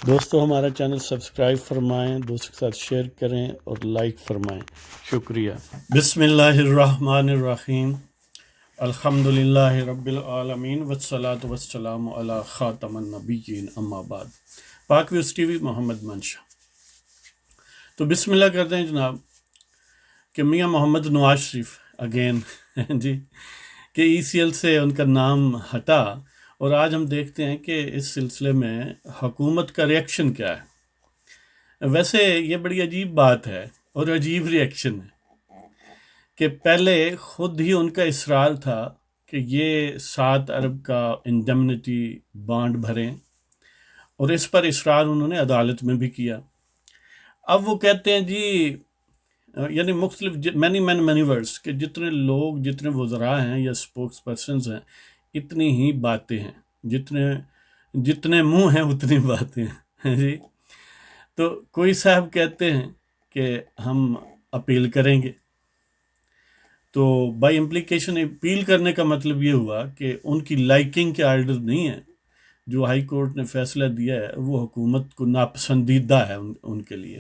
دوستو ہمارا channel subscribe فرمائیں، دوستوں کے ساتھ شیئر کریں اور لائک فرمائیں، شکریہ۔ بسم اللہ الرحمن الرحیم، الحمد للہ رب العالمین والصلاة والسلام علی خاتم النبیین، اما بعد۔ پاک ویوز ٹی وی محمد منشا۔ تو بسم اللہ کرتے ہیں جناب کہ میاں محمد نواز شریف اگین جی کہ ای سی ایل سے ان کا نام ہٹا، اور آج ہم دیکھتے ہیں کہ اس سلسلے میں حکومت کا ریئیکشن کیا ہے۔ ویسے یہ بڑی عجیب بات ہے اور عجیب ریئیکشن ہے کہ پہلے خود ہی ان کا اصرار تھا کہ یہ 7 ارب کا انڈیمنٹی بانڈ بھریں، اور اس پر اصرار انہوں نے عدالت میں بھی کیا۔ اب وہ کہتے ہیں جی یعنی مختلف مینی ورڈز کہ جتنے لوگ، جتنے وزراء ہیں یا سپوکس پرسنز ہیں، اتنی ہی باتیں ہیں، جتنے منہ ہیں اتنی باتیں ہیں جی۔ تو کوئی صاحب کہتے ہیں کہ ہم اپیل کریں گے، تو بائی امپلیکیشن اپیل کرنے کا مطلب یہ ہوا کہ ان کی لائکنگ کے آرڈر نہیں ہے، جو ہائی کورٹ نے فیصلہ دیا ہے وہ حکومت کو ناپسندیدہ ہے ان کے لیے،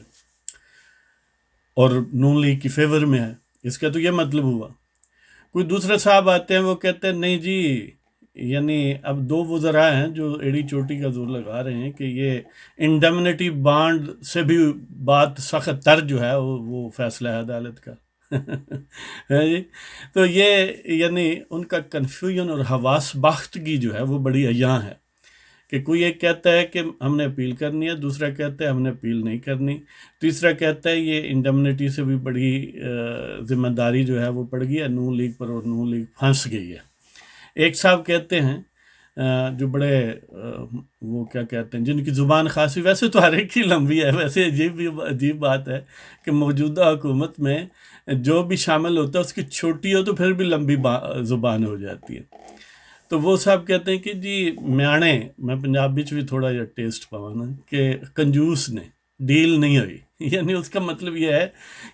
اور نون لیگ کی فیور میں ہے، اس کا تو یہ مطلب ہوا۔ کوئی دوسرے صاحب آتے ہیں، وہ کہتے ہیں نہیں جی، یعنی اب 2 وزراء ہیں جو ایڑی چوٹی کا زور لگا رہے ہیں کہ یہ انڈیمنٹی بانڈ سے بھی بات سخت تر جو ہے وہ فیصلہ ہے عدالت کا ہے جی۔ تو یہ یعنی ان کا کنفیوژن اور حواس باختگی جو ہے وہ بڑی عیاں ہے کہ کوئی ایک کہتا ہے کہ ہم نے اپیل کرنی ہے، دوسرا کہتا ہے ہم نے اپیل نہیں کرنی، تیسرا کہتا ہے یہ انڈیمنٹی سے بھی بڑی ذمہ داری جو ہے وہ پڑ گئی ہے نون لیگ پر، اور نون لیگ پھنس گئی ہے۔ ایک صاحب کہتے ہیں جو بڑے وہ کیا کہتے ہیں، جن کی زبان خاصی ویسے تو ہر ایک کی لمبی ہے، ویسے عجیب بات ہے کہ موجودہ حکومت میں جو بھی شامل ہوتا ہے اس کی چھوٹی ہو تو پھر بھی لمبی زبان ہو جاتی ہے۔ تو وہ صاحب کہتے ہیں کہ جی میانے، میں پنجابی بھی تھوڑا جا ٹیسٹ پاوانا کہ کنجوس نے ڈیل نہیں ہوئی، یعنی اس کا مطلب یہ ہے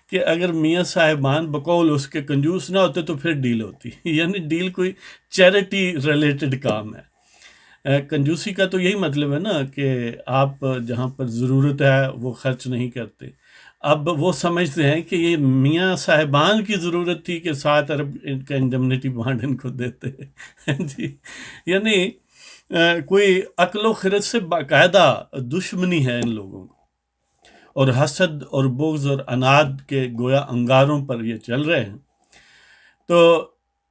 کہ اگر میاں صاحبان بقول اس کے کنجوس نہ ہوتے تو پھر ڈیل ہوتی، یعنی ڈیل کوئی چیریٹی ریلیٹڈ کام ہے۔ کنجوسی کا تو یہی مطلب ہے نا کہ آپ جہاں پر ضرورت ہے وہ خرچ نہیں کرتے۔ اب وہ سمجھتے ہیں کہ یہ میاں صاحبان کی ضرورت تھی کہ 7 ارب ان کا انڈیمنٹی بانڈ ان کو دیتے جی، یعنی کوئی عقل و خرد سے باقاعدہ دشمنی ہے ان لوگوں کو، اور حسد اور بغض اور عناد کے گویا انگاروں پر یہ چل رہے ہیں۔ تو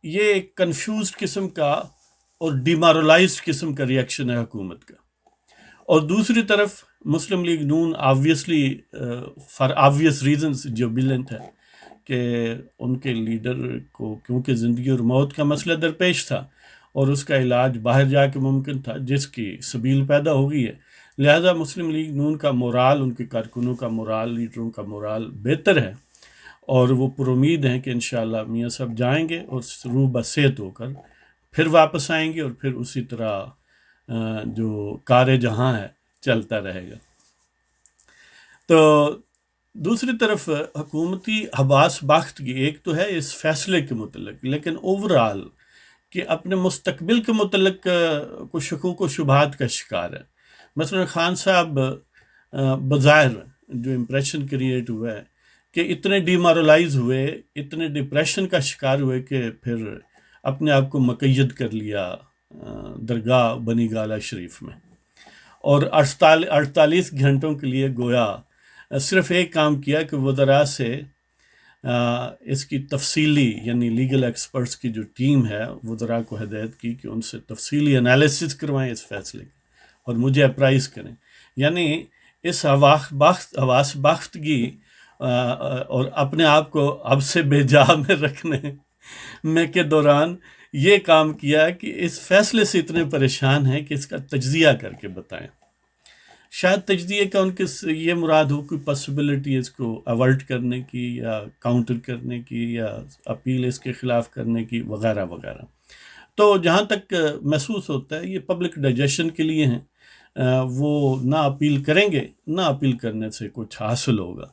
یہ ایک کنفیوزڈ قسم کا اور ڈیمورلائزڈ قسم کا ریئیکشن ہے حکومت کا۔ اور دوسری طرف مسلم لیگ نون obviously for obvious reasons jubilant ہے کہ ان کے لیڈر کو کیونکہ زندگی اور موت کا مسئلہ درپیش تھا اور اس کا علاج باہر جا کے ممکن تھا، جس کی سبیل پیدا ہو گئی ہے، لہذا مسلم لیگ نون کا مورال، ان کے کارکنوں کا مورال، لیڈروں کا مورال بہتر ہے، اور وہ پر امید ہیں کہ انشاءاللہ میاں صاحب جائیں گے اور روح بصیت ہو کر پھر واپس آئیں گے، اور پھر اسی طرح جو کار جہاں ہے چلتا رہے گا۔ تو دوسری طرف حکومتی حواس باختگی ایک تو ہے اس فیصلے کے متعلق، لیکن اوورال کہ اپنے مستقبل کے متعلق کچھ شکوک و شبہات کا شکار ہے۔ مثلا خان صاحب بظاہر جو امپریشن کریٹ ہوا ہے کہ اتنے ڈیمورلائز ہوئے، اتنے ڈپریشن کا شکار ہوئے کہ پھر اپنے آپ کو مقید کر لیا درگاہ بنی گالہ شریف میں، اور 48 گھنٹوں کے لیے گویا صرف ایک کام کیا کہ وزراء سے اس کی تفصیلی، یعنی لیگل ایکسپرٹس کی جو ٹیم ہے، وزراء کو ہدایت کی کہ ان سے تفصیلی انالیسس کروائیں اس فیصلے کی اور مجھے اپرائز کریں۔ یعنی اس حواس باختگی اور اپنے آپ کو اب سے بے جا میں رکھنے میں کے دوران یہ کام کیا کہ اس فیصلے سے اتنے پریشان ہیں کہ اس کا تجزیہ کر کے بتائیں۔ شاید تجزیے کا ان کے یہ مراد ہو کوئی پاسبلٹی اس کو اوائڈ کرنے کی یا کاؤنٹر کرنے کی یا اپیل اس کے خلاف کرنے کی وغیرہ وغیرہ۔ تو جہاں تک محسوس ہوتا ہے یہ پبلک ڈائجیشن کے لیے ہیں، وہ نہ اپیل کریں گے، نہ اپیل کرنے سے کچھ حاصل ہوگا،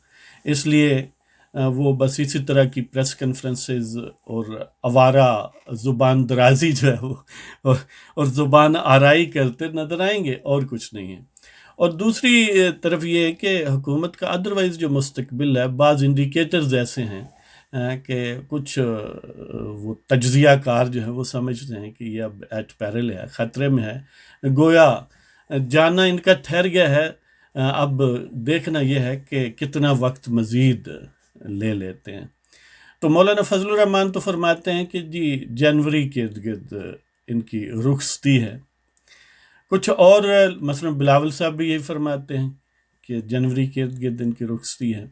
اس لیے وہ بس اسی طرح کی پریس کنفرنسز اور آوارہ زبان درازی جو ہے وہ اور زبان آرائی کرتے نظر آئیں گے، اور کچھ نہیں ہے۔ اور دوسری طرف یہ ہے کہ حکومت کا ادروائز جو مستقبل ہے، بعض انڈیکیٹرز ایسے ہیں کہ کچھ وہ تجزیہ کار جو ہے وہ سمجھتے ہیں کہ یہ اب ایٹ پیرل ہے، خطرے میں ہے، گویا جانا ان کا ٹھہر گیا ہے۔ اب دیکھنا یہ ہے کہ کتنا وقت مزید لے لیتے ہیں۔ تو مولانا فضل الرحمان تو فرماتے ہیں کہ جی جنوری کے ارد گرد ان کی رخصتی ہے۔ کچھ اور مثلا بلاول صاحب بھی یہی فرماتے ہیں کہ جنوری کے ارد گرد ان کی رخصتی ہے،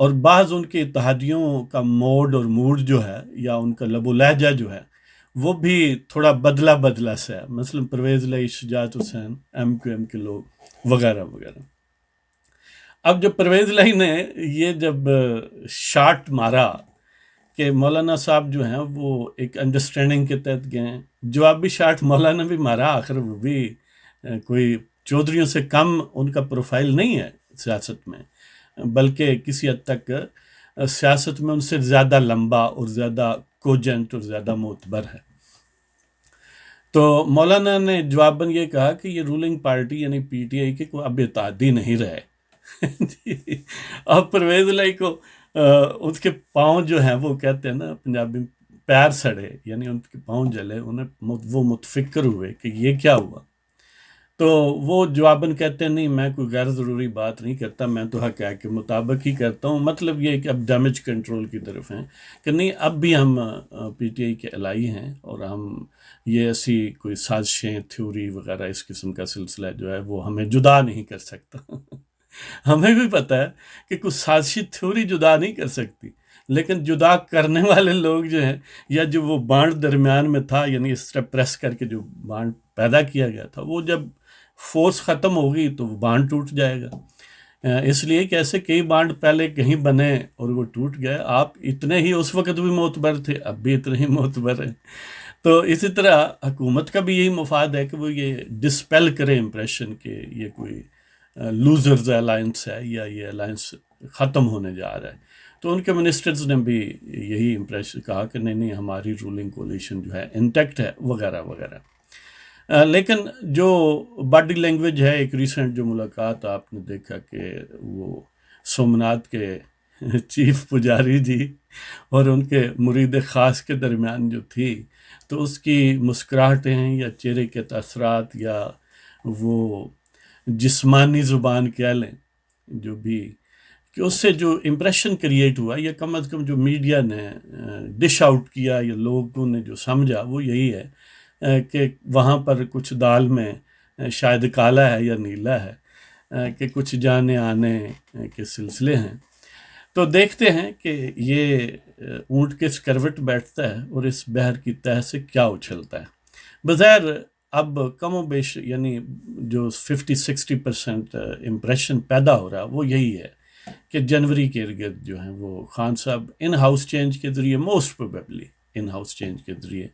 اور بعض ان کے اتحادیوں کا موڈ اور موڈ جو ہے یا ان کا لب و لہجہ جو ہے وہ بھی تھوڑا بدلا سا ہے، مثلا پرویز الہی، شجاعت حسین، ایم کے لوگ وغیرہ وغیرہ۔ اب جب پرویز الہی نے یہ جب شاٹ مارا کہ مولانا صاحب جو ہیں وہ ایک انڈرسٹینڈنگ کے تحت گئے ہیں، جوابی شاٹ مولانا بھی مارا، آخر وہ بھی کوئی چودھریوں سے کم ان کا پروفائل نہیں ہے سیاست میں، بلکہ کسی حد تک سیاست میں ان سے زیادہ لمبا اور زیادہ کوجنٹ اور زیادہ معتبر ہے۔ تو مولانا نے جواباً یہ کہا کہ یہ رولنگ پارٹی یعنی پی ٹی آئی کے کوئی اب اتحادی نہیں رہے۔ اب پرویز الہی کو اس کے پاؤں جو ہیں وہ کہتے ہیں نا پنجابی میں پیر سڑے، یعنی ان کے پاؤں جلے، وہ متفکر ہوئے کہ یہ کیا ہوا۔ تو وہ جواباً کہتے ہیں نہیں، میں کوئی غیر ضروری بات نہیں کرتا، میں تو حقائق کے مطابق ہی کرتا ہوں۔ مطلب یہ کہ اب ڈیمیج کنٹرول کی طرف ہیں کہ نہیں، اب بھی ہم پی ٹی آئی کے الائی ہیں اور ہم یہ ایسی کوئی سازشیں، تھیوری وغیرہ اس قسم کا سلسلہ جو ہے وہ ہمیں جدا نہیں کر سکتا۔ ہمیں بھی پتہ ہے کہ کچھ سازشی تھیوری جدا نہیں کر سکتی، لیکن جدا کرنے والے لوگ جو ہیں، یا جو وہ بانڈ درمیان میں تھا، یعنی اس طرح پریس کر کے جو بانڈ پیدا کیا گیا تھا، وہ جب فورس ختم ہوگی تو وہ بانڈ ٹوٹ جائے گا۔ اس لیے کہ ایسے کئی بانڈ پہلے کہیں بنے اور وہ ٹوٹ گئے، آپ اتنے ہی اس وقت بھی معتبر تھے، اب بھی اتنے ہی معتبر ہیں۔ تو اسی طرح حکومت کا بھی یہی مفاد ہے کہ وہ یہ ڈسپیل کرے امپریشن کہ یہ کوئی لوزرز الائنس ہے یا یہ الائنس ختم ہونے جا رہا ہے۔ تو ان کے منسٹرز نے بھی یہی امپریشن کہا کہ نہیں ہماری رولنگ کولیشن جو ہے انٹیکٹ ہے وغیرہ وغیرہ۔ لیکن جو باڈی لینگویج ہے، ایک ریسنٹ جو ملاقات آپ نے دیکھا کہ وہ سومناتھ کے چیف پجاری جی اور ان کے مرید خاص کے درمیان جو تھی، تو اس کی مسکراہٹیں یا چہرے کے تاثرات یا وہ جسمانی زبان کہہ لیں جو بھی، کہ اس سے جو امپریشن کریٹ ہوا، یا کم از کم جو میڈیا نے ڈش آؤٹ کیا یا لوگوں نے جو سمجھا، وہ یہی ہے کہ وہاں پر کچھ دال میں شاید کالا ہے یا نیلا ہے، کہ کچھ جانے آنے کے سلسلے ہیں۔ تو دیکھتے ہیں کہ یہ اونٹ کس کروٹ بیٹھتا ہے اور اس بحر کی تہہ سے کیا اچھلتا ہے۔ بظاہر اب کم و بیش یعنی جو 50-60% امپریشن پیدا ہو رہا وہ یہی ہے کہ جنوری کے ارد گرد جو ہیں وہ خان صاحب ان ہاؤس چینج کے ذریعے، most probably in house change کے ذریعے،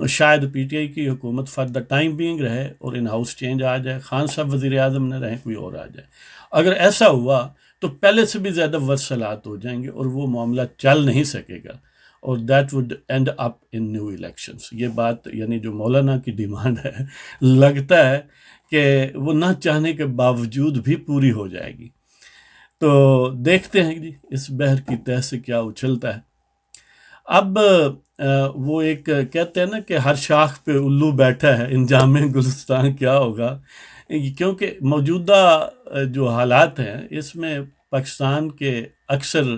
شاید پی ٹی آئی کی حکومت فار دا ٹائم بینگ رہے اور ان ہاؤس چینج آ جائے، خان صاحب وزیر اعظم نہ رہیں، کوئی اور آ جائے۔ اگر ایسا ہوا تو پہلے سے بھی زیادہ ورثلات ہو جائیں گے اور وہ معاملہ چل نہیں سکے گا، اور that would and up in new elections. یہ بات یعنی جو مولانا کی ڈیمانڈ ہے، لگتا ہے کہ وہ نہ چاہنے کے باوجود بھی پوری ہو جائے گی۔ تو دیکھتے ہیں جی اس بحر کی تہہ سے کیا اچھلتا ہے۔ اب وہ ایک کہتے ہیں نا کہ ہر شاخ پہ الو بیٹھا ہے، انجام گلستان کیا ہوگا، کیونکہ موجودہ جو حالات ہیں اس میں پاکستان کے اکثر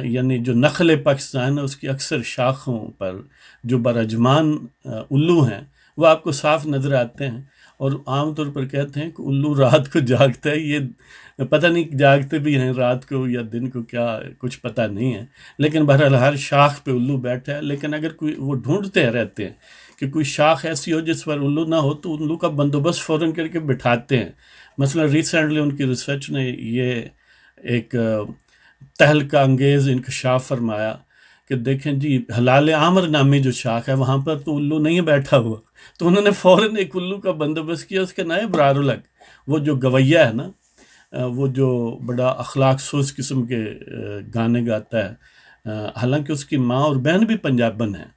یعنی جو نخل پاکستان ہے اس کی اکثر شاخوں پر جو برجمان الو ہیں وہ آپ کو صاف نظر آتے ہیں، اور عام طور پر کہتے ہیں کہ الو رات کو جاگتا ہے، یہ پتہ نہیں جاگتے بھی ہیں رات کو یا دن کو، کیا کچھ پتہ نہیں ہے، لیکن بہرحال ہر شاخ پہ الو بیٹھا ہے۔ لیکن اگر کوئی وہ ڈھونڈتے رہتے ہیں کہ کوئی شاخ ایسی ہو جس پر الو نہ ہو تو الو کا بندوبست فوراً کر کے بٹھاتے ہیں۔ مثلا ریسنٹلی ان کی ریسرچ نے یہ ایک تہلکہ انگیز انکشاف فرمایا کہ دیکھیں جی حلال عامر نامی جو شاخ ہے وہاں پر تو الو نہیں بیٹھا ہوا، تو انہوں نے فوراً ایک الو کا بندوبست کیا، اس کا نام ہے برار الگ، وہ جو گویہ ہے نا، وہ جو بڑا اخلاق سوز قسم کے گانے گاتا ہے، حالانکہ اس کی ماں اور بہن بھی پنجابن ہیں،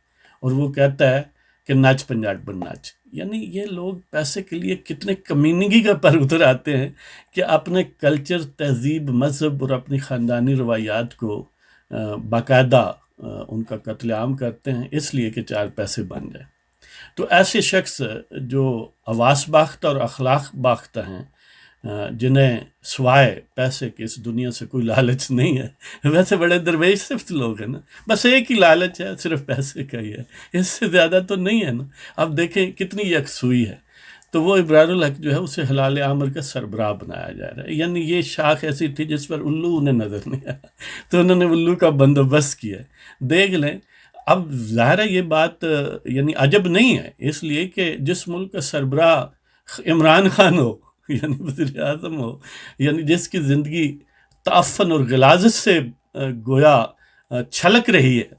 اور وہ کہتا ہے کہ نچ پنجابن نچ، یعنی یہ لوگ پیسے کے لیے کتنے کمینگی کا پر اتر آتے ہیں کہ اپنے کلچر، تہذیب، مذہب اور اپنی خاندانی روایات کو باقاعدہ ان کا قتل عام کرتے ہیں اس لیے کہ 4 پیسے بن جائے۔ تو ایسے شخص جو حواس باختہ اور اخلاق باختہ ہیں، جنہیں سوائے پیسے کے اس دنیا سے کوئی لالچ نہیں ہے، ویسے بڑے درویش صرف لوگ ہیں نا، بس ایک ہی لالچ ہے، صرف پیسے کا ہی ہے، اس سے زیادہ تو نہیں ہے نا۔ اب دیکھیں کتنی یکسوئی ہے۔ تو وہ ابرار الحق جو ہے اسے ہلال عامر کا سربراہ بنایا جا رہا ہے، یعنی یہ شاخ ایسی تھی جس پر الو انہیں نظر نہیں آیا، تو انہوں نے الو کا بندوبست کیا ہے۔ دیکھ لیں، اب ظاہر ہے یہ بات یعنی عجب نہیں ہے، اس لیے کہ جس ملک کا سربراہ عمران خان ہو، یعنی وزیر اعظم ہو، یعنی جس کی زندگی تعفن اور غلاظت سے گویا چھلک رہی ہے،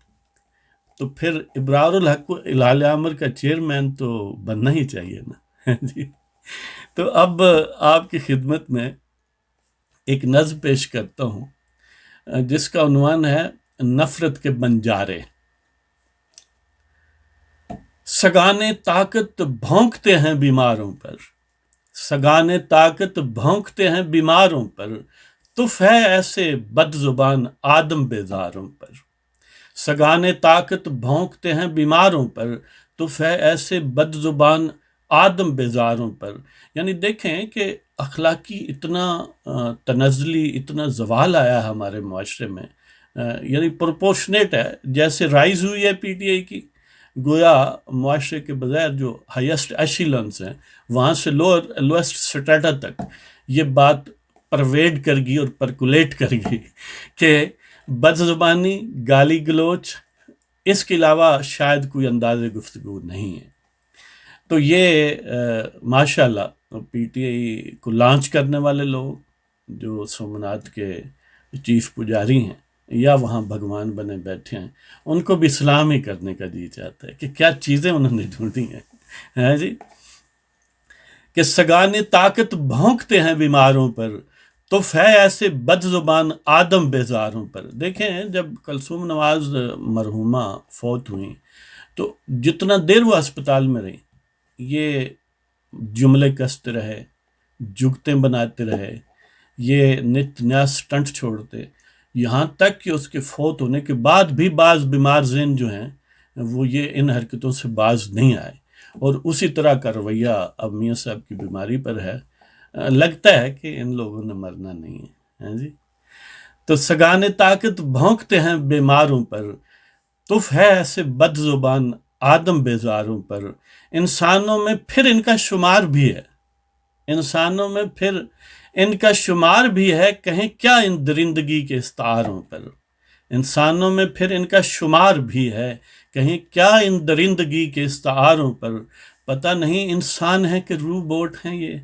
تو پھر ابرار الحق کو ہلال عامر کا چیئرمین تو بننا ہی چاہیے نا جی۔ تو اب آپ کی خدمت میں ایک نظم پیش کرتا ہوں جس کا عنوان ہے نفرت کے بنجارے۔ سگانے طاقت بھونکتے ہیں بیماروں پر، سگانے طاقت بھونکتے ہیں بیماروں پر، تف ہے ایسے بد زبان آدم بیزاروں پر۔ سگانے طاقت بھونکتے ہیں بیماروں پر، تف ہے ایسے بد زبان آدم بیزاروں پر۔ یعنی دیکھیں کہ اخلاقی اتنا تنزلی، اتنا زوال آیا ہمارے معاشرے میں، یعنی پروپورشنیٹ ہے، جیسے رائز ہوئی ہے پی ٹی آئی کی، گویا معاشرے کے بغیر جو ہائیسٹ ایشیلنس ہیں وہاں سے لوئسٹ سٹیٹا تک یہ بات پرویڈ کر گئی اور پرکولیٹ کر گئی کہ بد زبانی، گالی گلوچ، اس کے علاوہ شاید کوئی انداز گفتگو نہیں ہے۔ تو یہ ماشاءاللہ پی ٹی آئی کو لانچ کرنے والے لوگ جو سومناتھ کے چیف پجاری ہیں یا وہاں بھگوان بنے بیٹھے ہیں، ان کو بھی سلام ہی کرنے کا جی چاہتا ہے کہ کیا چیزیں انہوں نے ڈھونڈی ہیں جی، کہ سگانے طاقت بھونکتے ہیں بیماروں پر، تف ہے ایسے بد زبان آدم بیزاروں پر۔ دیکھیں جب کلثوم نواز مرحومہ فوت ہوئیں تو جتنا دیر وہ ہسپتال میں رہی، یہ جملے کستے رہے، جگتیں بناتے رہے، یہ نت نیا سٹنٹ چھوڑتے، یہاں تک کہ اس کے فوت ہونے کے بعد بھی بعض بیمار ذہن جو ہیں وہ یہ ان حرکتوں سے باز نہیں آئے، اور اسی طرح کا رویہ اب میاں صاحب کی بیماری پر ہے۔ لگتا ہے کہ ان لوگوں نے مرنا نہیں ہے جی۔ تو سگانے طاقت بھونکتے ہیں بیماروں پر، تف ہے ایسے بد زبان آدم بیزاروں پر۔ انسانوں میں پھر ان کا شمار بھی ہے، انسانوں میں پھر ان کا شمار بھی ہے، کہیں کیا ان درندگی کے استعاروں پر۔ انسانوں میں پھر ان کا شمار بھی ہے، کہیں کیا ان درندگی کے استعاروں پر۔ پتہ نہیں انسان ہے کہ روبوٹ ہیں، یہ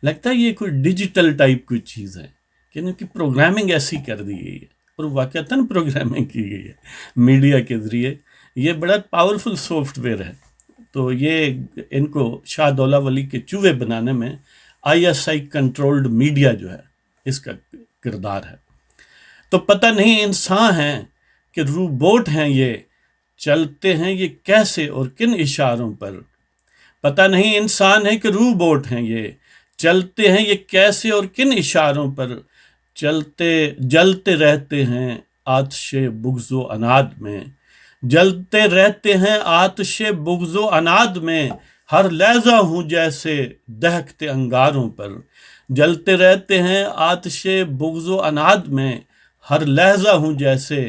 لگتا ہے یہ کوئی ڈیجیٹل ٹائپ کوئی چیز ہے کہ ان کی پروگرامنگ ایسی کر دی گئی ہے، اور واقعتاً پروگرامنگ کی گئی ہے میڈیا کے ذریعے۔ یہ بڑا پاورفل سافٹ ویئر ہے، تو یہ ان کو شاہ دولہ ولی کے چوہے بنانے میں I S I controlled media جو ہے اس کا کردار ہے۔ تو پتہ نہیں انسان ہیں کہ روبوٹ ہیں، یہ چلتے ہیں یہ کیسے اور کن اشاروں پر۔ پتہ نہیں انسان ہے کہ روبوٹ ہیں، یہ چلتے ہیں یہ کیسے اور کن اشاروں پر۔ جلتے رہتے ہیں آتش بغض و عناد میں، جلتے رہتے ہیں آتش بغض و عناد میں، ہر لحظہ ہوں جیسے دہکتے انگاروں پر۔ جلتے رہتے ہیں آتش بغض و عناد میں، ہر لحظہ ہوں جیسے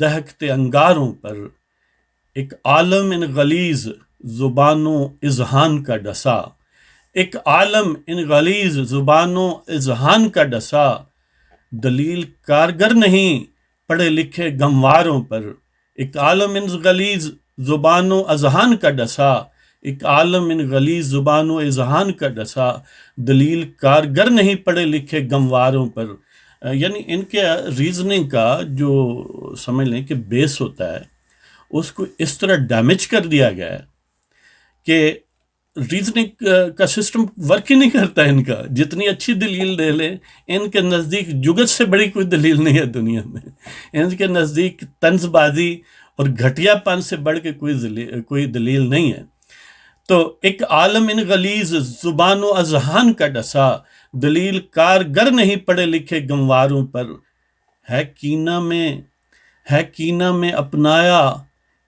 دہکتے انگاروں پر۔ ایک عالم ان غلیظ زبانوں اذہان کا ڈسا، ایک عالم ان غلیظ زبانوں اذہان کا ڈسا، دلیل کارگر نہیں پڑھے لکھے گمواروں پر۔ ایک عالم ان غلیظ زبانوں اذہان کا ڈسا، ایک عالم ان غلیظ زبانوں اذہان کا ڈسا، دلیل کارگر نہیں پڑھے لکھے گمواروں پر۔ یعنی ان کے ریزننگ کا جو سمجھ لیں کہ بیس ہوتا ہے اس کو اس طرح ڈیمیج کر دیا گیا ہے کہ ریزننگ کا سسٹم ورک ہی نہیں کرتا ان کا، جتنی اچھی دلیل دے لیں ان کے نزدیک جگت سے بڑی کوئی دلیل نہیں ہے دنیا میں، ان کے نزدیک طنز بازی اور گھٹیا پن سے بڑھ کے کوئی دلیل نہیں ہے۔ تو ایک عالم ان غلیظ زبان و اذہان کا ڈسا، دلیل کارگر نہیں پڑھے لکھے گنواروں پر، ہے کینہ میں اپنایا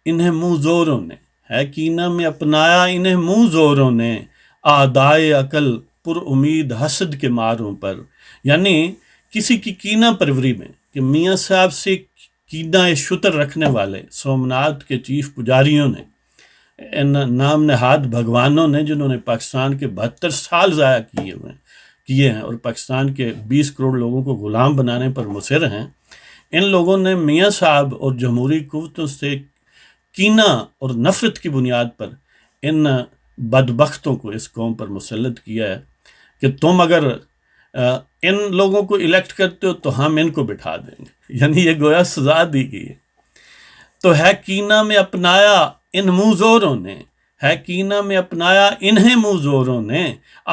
انہیں منہ زوروں نے، ہے کینہ میں اپنایا انہیں منہ زوروں نے، آدائے عقل پر امید حسد کے ماروں پر۔ یعنی کسی کی کینہ پروری میں، کہ میاں صاحب سے کینہ شتر رکھنے والے سومناتھ کے چیف پجاریوں نے، ان نام نہاد بھگوانوں نے، جنہوں نے پاکستان کے 72 سال ضائع کیے ہیں اور پاکستان کے 20 کروڑ لوگوں کو غلام بنانے پر مصر ہیں، ان لوگوں نے میاں صاحب اور جمہوری قوتوں سے کینہ اور نفرت کی بنیاد پر ان بدبختوں کو اس قوم پر مسلط کیا ہے کہ تم اگر ان لوگوں کو الیکٹ کرتے ہو تو ہم ان کو بٹھا دیں گے، یعنی یہ گویا سزا دی گئی ہے۔ تو ہے کینہ میں اپنایا ان منہ زوروں نے، ہے کینہ میں اپنایا انہیں منہ زوروں نے،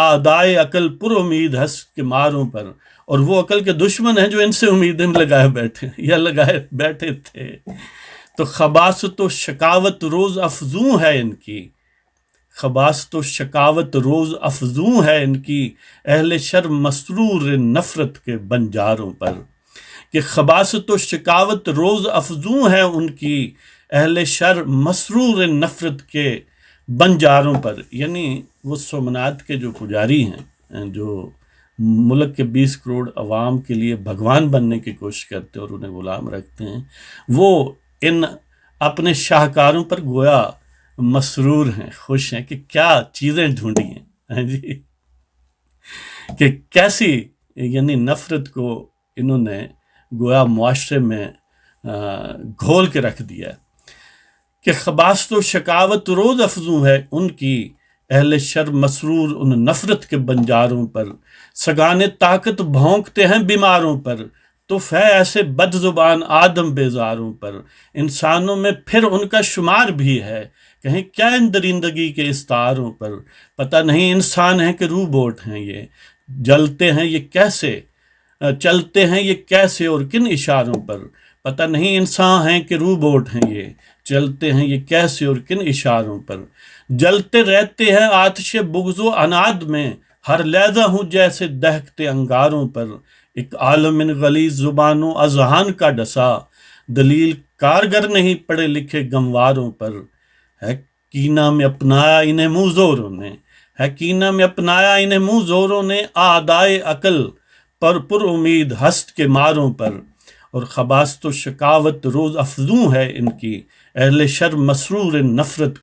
آدائے عقل پر امید حسد کے ماروں پر، اور وہ عقل کے دشمن ہیں جو ان سے امیدیں لگائے بیٹھے یا لگائے بیٹھے تھے۔ تو خباثت و شکاوت روز افزوں ہے ان کی، خباثت و شکاوت روز افزوں ہے ان کی، اہل شر مسرور نفرت کے بنجاروں پر، کہ خباثت و شکاوت روز افزوں ہے ان کی، اہل شر مسرور نفرت کے بنجاروں پر۔ یعنی وہ سومناتھ کے جو پجاری ہیں، جو ملک کے 20 کروڑ عوام کے لیے بھگوان بننے کی کوشش کرتے اور انہیں غلام رکھتے ہیں، وہ ان اپنے شاہکاروں پر گویا مسرور ہیں، خوش ہیں کہ کیا چیزیں ڈھونڈی ہیں جی، کہ کیسی یعنی نفرت کو انہوں نے گویا معاشرے میں گھول کے رکھ دیا ہے، کہ خباثت و شکاوت روز افزوں ہے ان کی، اہل شر مسرور ان نفرت کے بنجاروں پر، سگانے طاقت بھونکتے ہیں بیماروں پر، تو ہے ایسے بد زبان آدم بیزاروں پر، انسانوں میں پھر ان کا شمار بھی ہے، کہیں کیا ان درندگی کے استعاروں پر، پتہ نہیں انسان ہیں کہ روبوٹ ہیں یہ، جلتے ہیں یہ کیسے، چلتے ہیں یہ کیسے اور کن اشاروں پر، پتہ نہیں انسان ہیں کہ روبوٹ ہیں یہ، چلتے ہیں یہ کیسے اور کن اشاروں پر، جلتے رہتے ہیں آتش بغض و عناد میں، ہر لحظہ ہوں جیسے دہکتے انگاروں پر، ایک عالم ان غلیظ زبانوں اذہان کا ڈسا، دلیل کارگر نہیں پڑھے لکھے گنواروں پر، ہے کینہ میں اپنایا انہیں منہ زوروں نے، ہے کینہ میں اپنایا انہیں منہ زوروں نے، آدائے عقل پر امید حسد کے ماروں پر، اور خباثت و شکاوت روز افزوں ہے ان کی، اہل شر مسرور نفرت